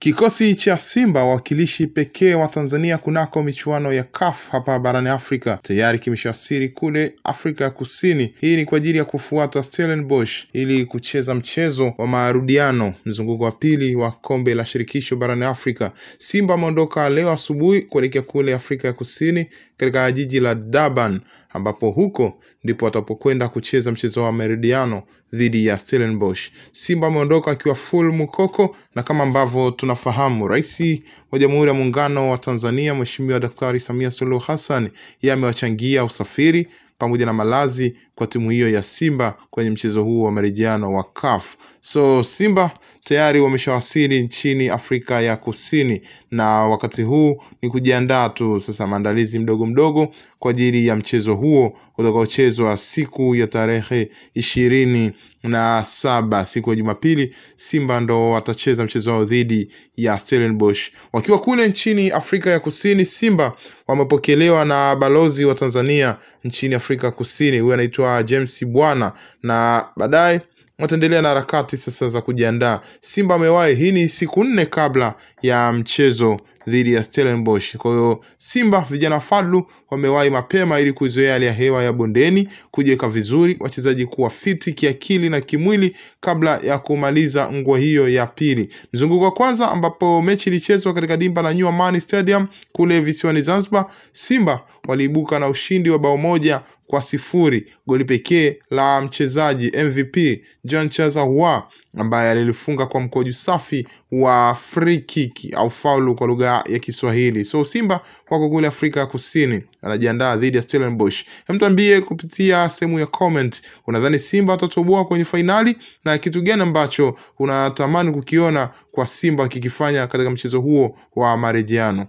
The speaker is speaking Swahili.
Kikosi cha Simba, wakilishi pekee wa Tanzania kunako michuano ya CAF hapa barani Afrika, tayari kimeshawasili kule Afrika ya Kusini. Hii ni kwa ajili ya kufuata Stellenbosch ili kucheza mchezo wa marudiano, mzunguko wa pili wa kombe la shirikisho barani Afrika. Simba ameondoka leo asubuhi kuelekea kule Afrika ya Kusini katika jiji la Durban, ambapo huko ndipo watapokwenda kucheza mchezo wa marudiano dhidi ya Stellenbosch. Simba ameondoka akiwa full mukoko, na kama ambavyo tunafahamu, Rais wa Jamhuri ya Muungano wa Tanzania Mheshimiwa Daktari Samia Suluhu Hassan yeye amewachangia usafiri pamoja na malazi kwa timu hiyo ya Simba kwenye mchezo huu wa marejeano wa CAF. So Simba tayari wameshawasili nchini Afrika ya Kusini, na wakati huu ni kujiandaa tu sasa, maandalizi mdogo mdogo kwa ajili ya mchezo huo utakaochezwa siku ya tarehe 27 siku ya Jumapili. Simba ndo watacheza mchezo wao dhidi ya Stellenbosch. Wakiwa kule nchini Afrika ya Kusini, Simba wamepokelewa na balozi wa Tanzania nchini Afrika Kusini, huyu anaitwa James Bwana, na baadaye wataendelea na harakati sasa za kujiandaa. Simba amewahi, hii ni siku 4 kabla ya mchezo dhidi ya Stellenbosch. Kwa hiyo Simba vijana Fadlu wamewahi mapema ili kuzoea hali ya hewa ya bondeni, kujiweka vizuri, wachezaji kuwa fiti kiakili na kimwili kabla ya kumaliza ngwa hiyo ya pili. Mzunguko wa kwanza ambapo mechi ilichezwa katika dimba la New Amani Stadium kule visiwani Zanzibar, Simba waliibuka na ushindi wa bao 1-0, goli pekee la mchezaji MVP John Chazawa ambaye alilifunga kwa mkojo safi wa free kick au faulu kwa lugha ya Kiswahili. So Simba wako kule Afrika ya Kusini anajiandaa dhidi ya Stellenbosch. Mtuambie kupitia sehemu ya comment, unadhani Simba watatoboa kwenye finali, na kitu gani ambacho unatamani kukiona kwa Simba kikifanya katika mchezo huo wa marejeano?